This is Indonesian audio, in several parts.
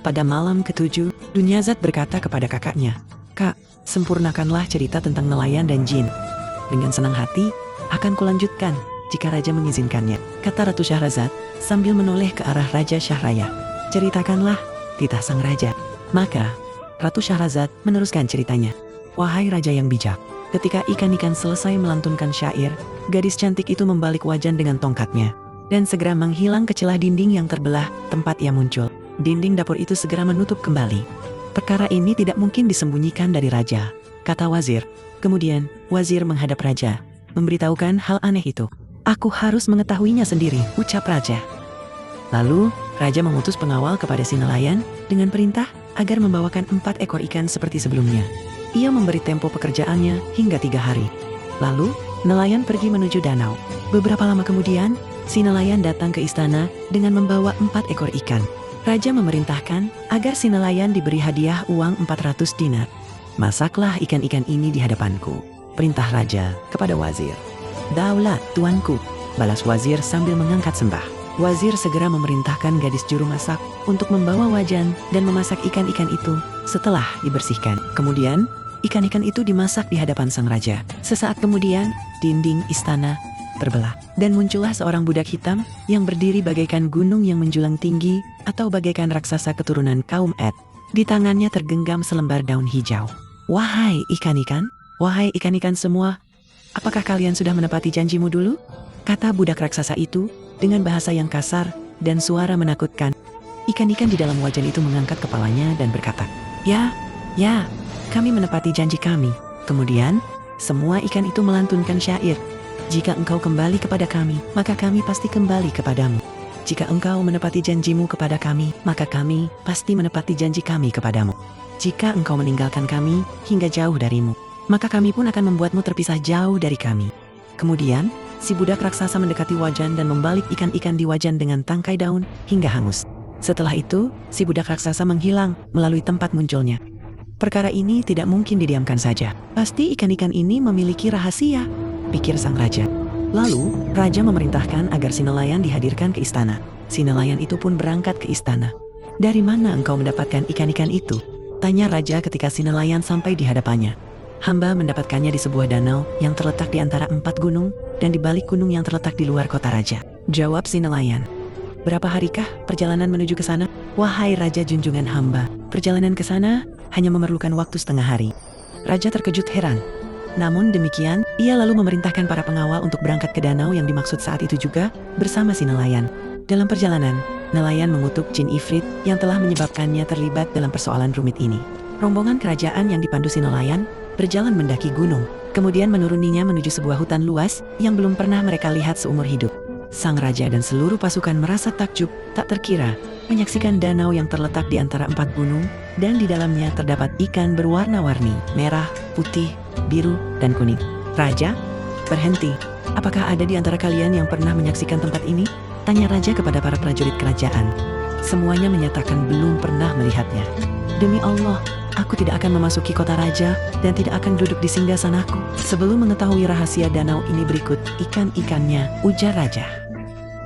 Pada malam ketujuh, Dunyazad berkata kepada kakaknya, "Kak, sempurnakanlah cerita tentang nelayan dan jin. Dengan senang hati, akan kulanjutkan jika Raja mengizinkannya," kata Ratu Syahrazad sambil menoleh ke arah Raja Syahraya. "Ceritakanlah," titah sang raja. Maka, Ratu Syahrazad meneruskan ceritanya. "Wahai raja yang bijak, ketika ikan-ikan selesai melantunkan syair, gadis cantik itu membalik wajan dengan tongkatnya dan segera menghilang ke celah dinding yang terbelah tempat ia muncul. Dinding dapur itu segera menutup kembali. Perkara ini tidak mungkin disembunyikan dari raja," kata wazir. Kemudian, wazir menghadap raja, memberitahukan hal aneh itu. "Aku harus mengetahuinya sendiri," ucap raja. Lalu, raja mengutus pengawal kepada si nelayan dengan perintah agar membawakan 4 ekor ikan seperti sebelumnya. Ia memberi tempo pekerjaannya hingga 3 hari. Lalu, nelayan pergi menuju danau. Beberapa lama kemudian, si nelayan datang ke istana dengan membawa 4 ekor ikan. Raja memerintahkan agar si nelayan diberi hadiah uang 400 dinar. "Masaklah ikan-ikan ini di hadapanku," perintah raja kepada wazir. "Daulat, tuanku," balas wazir sambil mengangkat sembah. Wazir segera memerintahkan gadis juru masak untuk membawa wajan dan memasak ikan-ikan itu setelah dibersihkan. Kemudian, ikan-ikan itu dimasak di hadapan sang raja. Sesaat kemudian, dinding istana terbelah dan muncullah seorang budak hitam yang berdiri bagaikan gunung yang menjulang tinggi atau bagaikan raksasa keturunan kaum Ed. Di tangannya tergenggam selembar daun hijau. "Wahai ikan-ikan, wahai ikan-ikan semua, apakah kalian sudah menepati janjimu dulu?" kata budak raksasa itu dengan bahasa yang kasar dan suara menakutkan. Ikan-ikan di dalam wajan itu mengangkat kepalanya dan berkata, Ya, kami menepati janji kami." Kemudian, semua ikan itu melantunkan syair. "Jika engkau kembali kepada kami, maka kami pasti kembali kepadamu. Jika engkau menepati janjimu kepada kami, maka kami pasti menepati janji kami kepadamu. Jika engkau meninggalkan kami hingga jauh darimu, maka kami pun akan membuatmu terpisah jauh dari kami." Kemudian, si budak raksasa mendekati wajan dan membalik ikan-ikan di wajan dengan tangkai daun hingga hangus. Setelah itu, si budak raksasa menghilang melalui tempat munculnya. Perkara ini tidak mungkin didiamkan saja. Pasti ikan-ikan ini memiliki rahasia, pikir sang raja. Lalu, raja memerintahkan agar si nelayan dihadirkan ke istana. Si nelayan itu pun berangkat ke istana. "Dari mana engkau mendapatkan ikan-ikan itu?" tanya raja ketika si nelayan sampai di hadapannya. "Hamba mendapatkannya di sebuah danau yang terletak di antara 4 gunung dan di balik gunung yang terletak di luar kota raja," jawab si nelayan. "Berapa harikah perjalanan menuju ke sana?" "Wahai raja junjungan hamba, perjalanan ke sana hanya memerlukan waktu setengah hari." Raja terkejut heran. Namun demikian, ia lalu memerintahkan para pengawal untuk berangkat ke danau yang dimaksud saat itu juga bersama si nelayan. Dalam perjalanan, nelayan mengutuk jin ifrit yang telah menyebabkannya terlibat dalam persoalan rumit ini. Rombongan kerajaan yang dipandu si nelayan berjalan mendaki gunung, kemudian menuruninya menuju sebuah hutan luas yang belum pernah mereka lihat seumur hidup. Sang raja dan seluruh pasukan merasa takjub tak terkira menyaksikan danau yang terletak di antara 4 gunung dan di dalamnya terdapat ikan berwarna-warni, merah, putih, biru, dan kuning. "Raja, berhenti. Apakah ada di antara kalian yang pernah menyaksikan tempat ini?" tanya raja kepada para prajurit kerajaan. Semuanya menyatakan belum pernah melihatnya. "Demi Allah, aku tidak akan memasuki kota raja dan tidak akan duduk di singgasanaku sebelum mengetahui rahasia danau ini berikut ikan-ikannya," ujar raja.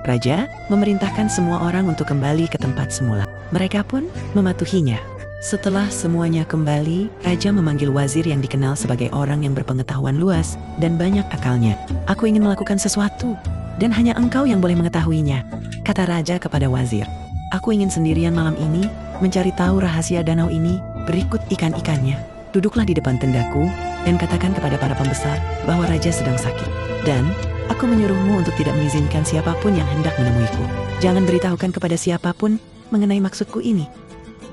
Raja memerintahkan semua orang untuk kembali ke tempat semula. Mereka pun mematuhinya. Setelah semuanya kembali, raja memanggil wazir yang dikenal sebagai orang yang berpengetahuan luas dan banyak akalnya. "Aku ingin melakukan sesuatu, dan hanya engkau yang boleh mengetahuinya," kata raja kepada wazir. "Aku ingin sendirian malam ini mencari tahu rahasia danau ini berikut ikan-ikannya. Duduklah di depan tendaku dan katakan kepada para pembesar bahwa raja sedang sakit. Dan aku menyuruhmu untuk tidak mengizinkan siapapun yang hendak menemuiku. Jangan beritahukan kepada siapapun mengenai maksudku ini."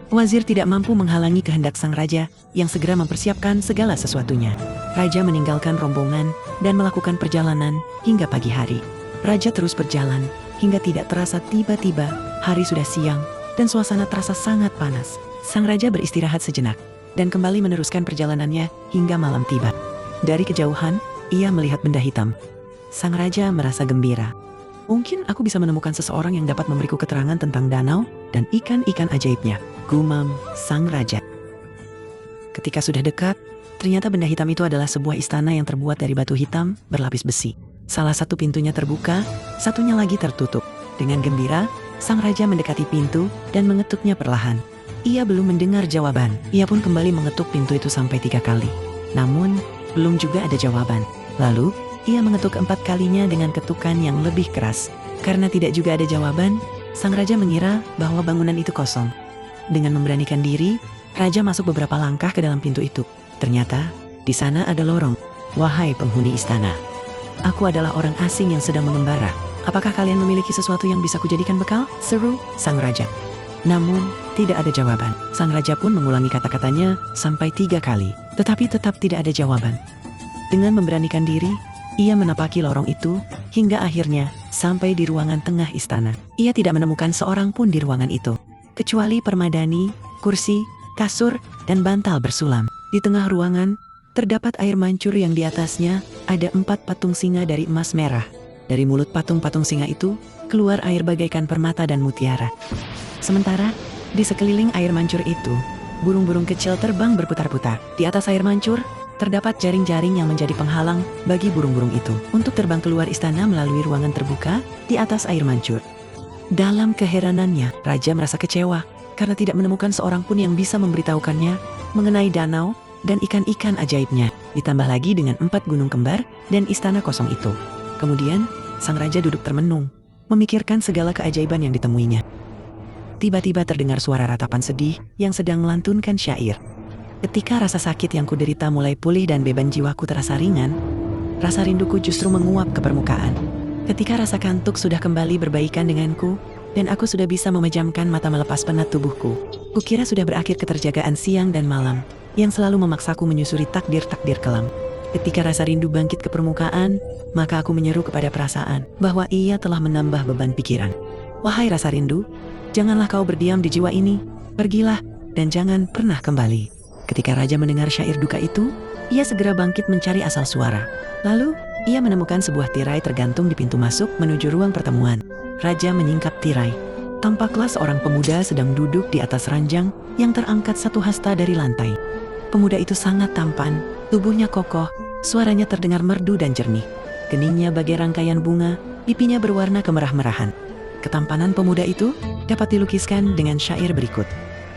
Wazir tidak mampu menghalangi kehendak sang raja yang segera mempersiapkan segala sesuatunya. Raja meninggalkan rombongan dan melakukan perjalanan hingga pagi hari. Raja terus berjalan hingga tidak terasa tiba-tiba hari sudah siang dan suasana terasa sangat panas. Sang raja beristirahat sejenak dan kembali meneruskan perjalanannya hingga malam tiba. Dari kejauhan, ia melihat benda hitam. Sang raja merasa gembira. "Mungkin aku bisa menemukan seseorang yang dapat memberiku keterangan tentang danau dan ikan-ikan ajaibnya," gumam sang raja. Ketika sudah dekat, ternyata benda hitam itu adalah sebuah istana yang terbuat dari batu hitam berlapis besi. Salah satu pintunya terbuka, satunya lagi tertutup. Dengan gembira, sang raja mendekati pintu dan mengetuknya perlahan. Ia belum mendengar jawaban. Ia pun kembali mengetuk pintu itu sampai 3 kali. Namun, belum juga ada jawaban. Lalu, ia mengetuk 4 kalinya dengan ketukan yang lebih keras. Karena tidak juga ada jawaban, sang raja mengira bahwa bangunan itu kosong. Dengan memberanikan diri, raja masuk beberapa langkah ke dalam pintu itu. Ternyata, di sana ada lorong. Wahai penghuni istana, aku adalah orang asing yang sedang mengembara. Apakah kalian memiliki sesuatu yang bisa kujadikan bekal? Seru sang raja. Namun, tidak ada jawaban. Sang raja pun mengulangi kata-katanya sampai 3 kali. Tetapi tetap tidak ada jawaban. Dengan memberanikan diri, ia menapaki lorong itu, hingga akhirnya sampai di ruangan tengah istana. Ia tidak menemukan seorang pun di ruangan itu, kecuali permadani, kursi, kasur, dan bantal bersulam. Di tengah ruangan, terdapat air mancur yang di atasnya ada 4 patung singa dari emas merah. Dari mulut patung-patung singa itu, keluar air bagaikan permata dan mutiara. Sementara, di sekeliling air mancur itu, burung-burung kecil terbang berputar-putar. Di atas air mancur, terdapat jaring-jaring yang menjadi penghalang bagi burung-burung itu untuk terbang keluar istana melalui ruangan terbuka di atas air mancur. Dalam keheranannya, raja merasa kecewa karena tidak menemukan seorang pun yang bisa memberitahukannya mengenai danau dan ikan-ikan ajaibnya, ditambah lagi dengan 4 gunung kembar dan istana kosong itu. Kemudian, sang raja duduk termenung, memikirkan segala keajaiban yang ditemuinya. Tiba-tiba terdengar suara ratapan sedih yang sedang melantunkan syair. Ketika rasa sakit yang kuderita mulai pulih dan beban jiwaku terasa ringan, rasa rinduku justru menguap ke permukaan. Ketika rasa kantuk sudah kembali berbaikan denganku, dan aku sudah bisa memejamkan mata melepas penat tubuhku, kukira sudah berakhir keterjagaan siang dan malam, yang selalu memaksaku menyusuri takdir-takdir kelam. Ketika rasa rindu bangkit ke permukaan, maka aku menyeru kepada perasaan bahwa ia telah menambah beban pikiran. Wahai rasa rindu, janganlah kau berdiam di jiwa ini, pergilah, dan jangan pernah kembali. Ketika raja mendengar syair duka itu, ia segera bangkit mencari asal suara. Lalu, ia menemukan sebuah tirai tergantung di pintu masuk menuju ruang pertemuan. Raja menyingkap tirai. Tampaklah seorang pemuda sedang duduk di atas ranjang yang terangkat 1 hasta dari lantai. Pemuda itu sangat tampan, tubuhnya kokoh, suaranya terdengar merdu dan jernih. Keningnya bagai rangkaian bunga, pipinya berwarna kemerah-merahan. Ketampanan pemuda itu dapat dilukiskan dengan syair berikut.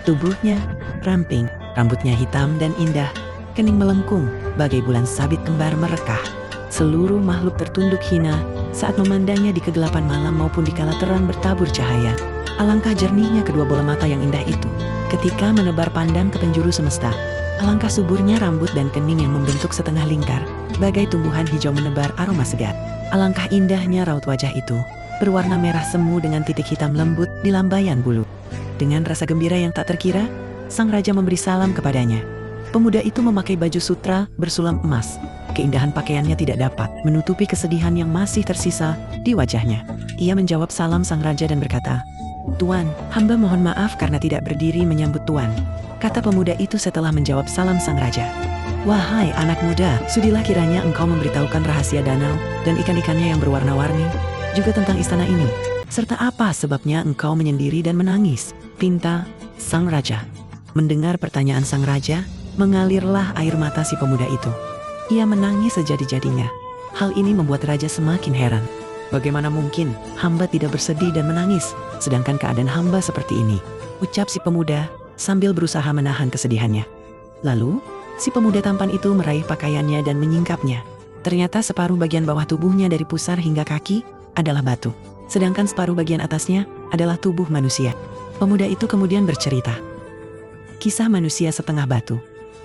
Tubuhnya ramping, rambutnya hitam dan indah, kening melengkung bagai bulan sabit kembar merekah. Seluruh makhluk tertunduk hina saat memandangnya di kegelapan malam maupun di kala terang bertabur cahaya. Alangkah jernihnya kedua bola mata yang indah itu ketika menebar pandang ke penjuru semesta. Alangkah suburnya rambut dan kening yang membentuk setengah lingkar, bagai tumbuhan hijau menebar aroma segar. Alangkah indahnya raut wajah itu, berwarna merah semu dengan titik hitam lembut di lambaian bulu. Dengan rasa gembira yang tak terkira, sang raja memberi salam kepadanya. Pemuda itu memakai baju sutra bersulam emas. Keindahan pakaiannya tidak dapat menutupi kesedihan yang masih tersisa di wajahnya. Ia menjawab salam sang raja dan berkata, "Tuan, hamba mohon maaf karena tidak berdiri menyambut Tuan," kata pemuda itu setelah menjawab salam sang raja. "Wahai anak muda, sudilah kiranya engkau memberitahukan rahasia danau dan ikan-ikannya yang berwarna-warni, juga tentang istana ini. Serta apa sebabnya engkau menyendiri dan menangis?" pinta sang raja. Mendengar pertanyaan sang raja, mengalirlah air mata si pemuda itu. Ia menangis sejadi-jadinya. Hal ini membuat raja semakin heran. Bagaimana mungkin hamba tidak bersedih dan menangis, sedangkan keadaan hamba seperti ini? Ucap si pemuda sambil berusaha menahan kesedihannya. Lalu, si pemuda tampan itu meraih pakaiannya dan menyingkapnya. Ternyata separuh bagian bawah tubuhnya dari pusar hingga kaki adalah batu, sedangkan separuh bagian atasnya adalah tubuh manusia. Pemuda itu kemudian bercerita. Kisah manusia setengah batu.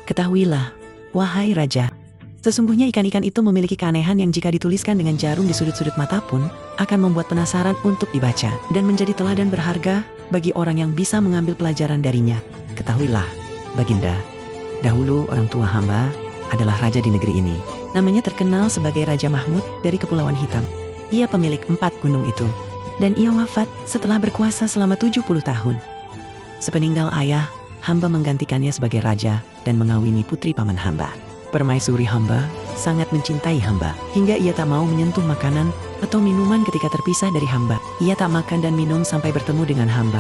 Ketahuilah, wahai raja, sesungguhnya ikan-ikan itu memiliki keanehan yang jika dituliskan dengan jarum di sudut-sudut mata pun akan membuat penasaran untuk dibaca dan menjadi teladan berharga bagi orang yang bisa mengambil pelajaran darinya. Ketahuilah, Baginda, dahulu orang tua hamba adalah raja di negeri ini. Namanya terkenal sebagai Raja Mahmud dari Kepulauan Hitam. Ia pemilik 4 gunung itu, dan ia wafat setelah berkuasa selama 70 tahun. Sepeninggal ayah, hamba menggantikannya sebagai raja dan mengawini putri paman hamba. Permaisuri hamba sangat mencintai hamba, hingga ia tak mau menyentuh makanan atau minuman ketika terpisah dari hamba. Ia tak makan dan minum sampai bertemu dengan hamba.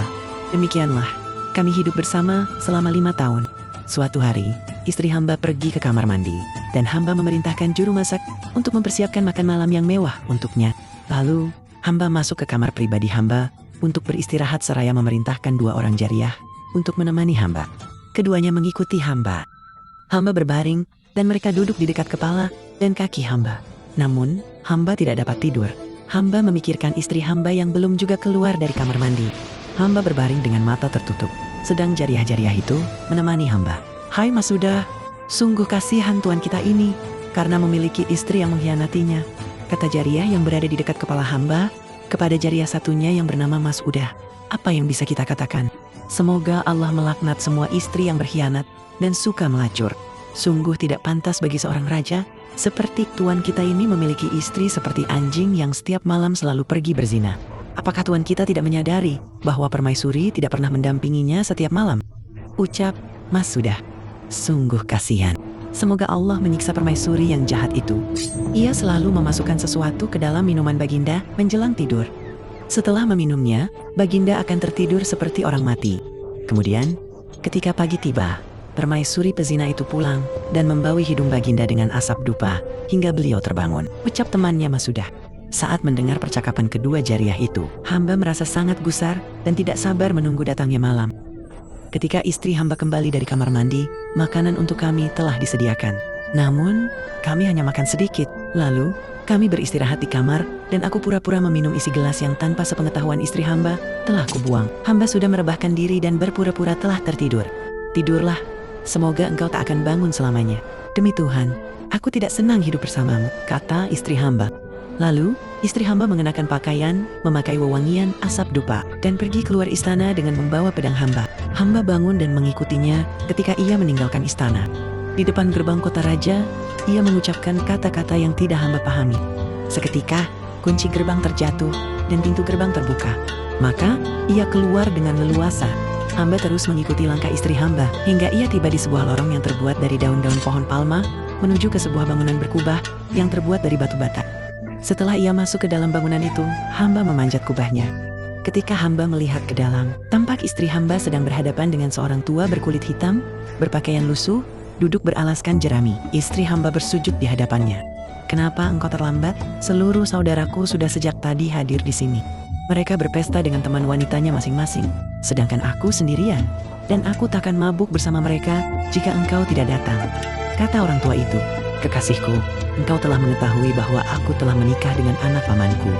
Demikianlah, kami hidup bersama selama 5 tahun. Suatu hari, istri hamba pergi ke kamar mandi, dan hamba memerintahkan juru masak untuk mempersiapkan makan malam yang mewah untuknya. Lalu, hamba masuk ke kamar pribadi hamba untuk beristirahat seraya memerintahkan 2 orang jariah untuk menemani hamba. Keduanya mengikuti hamba. Hamba berbaring dan mereka duduk di dekat kepala dan kaki hamba. Namun, hamba tidak dapat tidur. Hamba memikirkan istri hamba yang belum juga keluar dari kamar mandi. Hamba berbaring dengan mata tertutup, sedang jariah-jariah itu menemani hamba. "Hai Masudah, sungguh kasihan tuan kita ini karena memiliki istri yang mengkhianatinya," kata jariah yang berada di dekat kepala hamba kepada jariah satunya yang bernama Masudah. "Apa yang bisa kita katakan? Semoga Allah melaknat semua istri yang berkhianat dan suka melacur. Sungguh tidak pantas bagi seorang raja seperti tuan kita ini memiliki istri seperti anjing yang setiap malam selalu pergi berzina. Apakah tuan kita tidak menyadari bahwa permaisuri tidak pernah mendampinginya setiap malam?" Ucap Masudah. "Sungguh kasihan. Semoga Allah menyiksa permaisuri yang jahat itu. Ia selalu memasukkan sesuatu ke dalam minuman Baginda menjelang tidur. Setelah meminumnya, Baginda akan tertidur seperti orang mati. Kemudian, ketika pagi tiba, permaisuri pezina itu pulang dan membawi hidung Baginda dengan asap dupa hingga beliau terbangun," ucap temannya Masudah. Saat mendengar percakapan kedua jariah itu, hamba merasa sangat gusar dan tidak sabar menunggu datangnya malam. Ketika istri hamba kembali dari kamar mandi, makanan untuk kami telah disediakan. Namun, kami hanya makan sedikit. Lalu, kami beristirahat di kamar dan aku pura-pura meminum isi gelas yang tanpa sepengetahuan istri hamba telah kubuang. Hamba sudah merebahkan diri dan berpura-pura telah tertidur. "Tidurlah. Semoga engkau tak akan bangun selamanya. Demi Tuhan, aku tidak senang hidup bersamamu," kata istri hamba. Lalu, istri hamba mengenakan pakaian, memakai wewangian asap dupa, dan pergi keluar istana dengan membawa pedang hamba. Hamba bangun dan mengikutinya ketika ia meninggalkan istana. Di depan gerbang kota raja, ia mengucapkan kata-kata yang tidak hamba pahami. Seketika, kunci gerbang terjatuh dan pintu gerbang terbuka. Maka, ia keluar dengan leluasa. Hamba terus mengikuti langkah istri hamba hingga ia tiba di sebuah lorong yang terbuat dari daun-daun pohon palma menuju ke sebuah bangunan berkubah yang terbuat dari batu bata. Setelah ia masuk ke dalam bangunan itu, hamba memanjat kubahnya. Ketika hamba melihat ke dalam, tampak istri hamba sedang berhadapan dengan seorang tua berkulit hitam, berpakaian lusuh, duduk beralaskan jerami. Istri hamba bersujud di hadapannya. "Kenapa engkau terlambat? Seluruh saudaraku sudah sejak tadi hadir di sini. Mereka berpesta dengan teman wanitanya masing-masing, sedangkan aku sendirian, dan aku takkan mabuk bersama mereka jika engkau tidak datang," kata orang tua itu. "Kekasihku, engkau telah mengetahui bahwa aku telah menikah dengan anak pamanku.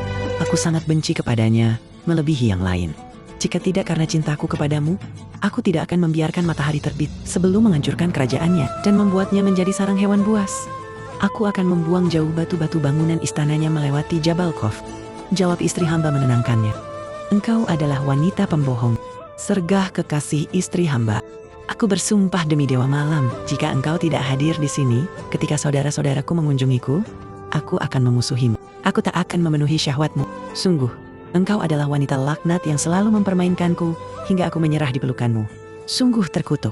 Aku sangat benci kepadanya, melebihi yang lain. Jika tidak karena cintaku kepadamu, aku tidak akan membiarkan matahari terbit sebelum menghancurkan kerajaannya dan membuatnya menjadi sarang hewan buas. Aku akan membuang jauh batu-batu bangunan istananya melewati Jabal Khawf," jawab istri hamba menenangkannya. "Engkau adalah wanita pembohong," sergah kekasih istri hamba. "Aku bersumpah demi Dewa Malam, jika engkau tidak hadir di sini ketika saudara-saudaraku mengunjungiku, aku akan memusuhimu. Aku tak akan memenuhi syahwatmu. Sungguh, engkau adalah wanita laknat yang selalu mempermainkanku hingga aku menyerah di pelukanmu. Sungguh terkutuk."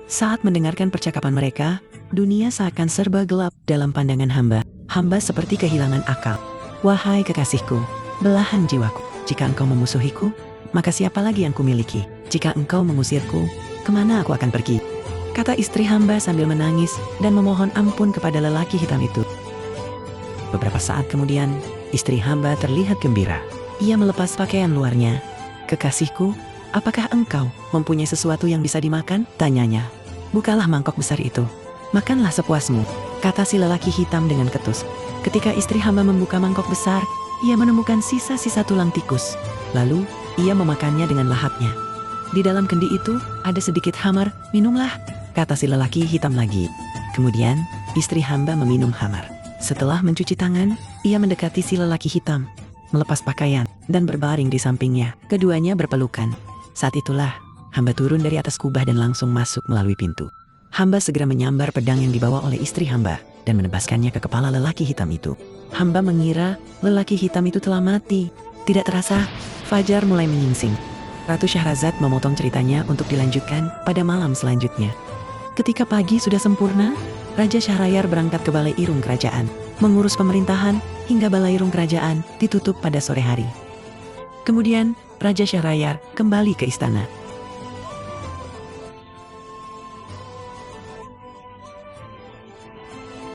Saat mendengarkan percakapan mereka, dunia seakan serba gelap dalam pandangan hamba. Hamba seperti kehilangan akal. "Wahai kekasihku, belahan jiwaku, jika engkau memusuhiku, maka siapa lagi yang kumiliki? Jika engkau mengusirku, kemana aku akan pergi?" kata istri hamba sambil menangis dan memohon ampun kepada lelaki hitam itu. Beberapa saat kemudian, istri hamba terlihat gembira. Ia melepas pakaian luarnya. "Kekasihku, apakah engkau mempunyai sesuatu yang bisa dimakan?" tanyanya. "Bukalah mangkok besar itu. Makanlah sepuasmu," kata si lelaki hitam dengan ketus. Ketika istri hamba membuka mangkok besar, ia menemukan sisa-sisa tulang tikus. Lalu, ia memakannya dengan lahapnya. "Di dalam kendi itu ada sedikit hamar, minumlah," kata si lelaki hitam lagi. Kemudian, istri hamba meminum hamar. Setelah mencuci tangan, ia mendekati si lelaki hitam, melepas pakaian, dan berbaring di sampingnya. Keduanya berpelukan. Saat itulah, hamba turun dari atas kubah dan langsung masuk melalui pintu. Hamba segera menyambar pedang yang dibawa oleh istri hamba dan menebaskannya ke kepala lelaki hitam itu. Hamba mengira lelaki hitam itu telah mati. Tidak terasa, fajar mulai menyingsing. Ratu Syahrazad memotong ceritanya untuk dilanjutkan pada malam selanjutnya. Ketika pagi sudah sempurna, Raja Syahrayar berangkat ke Balai Irung Kerajaan, mengurus pemerintahan hingga Balai Irung Kerajaan ditutup pada sore hari. Kemudian, Raja Syahrayar kembali ke istana.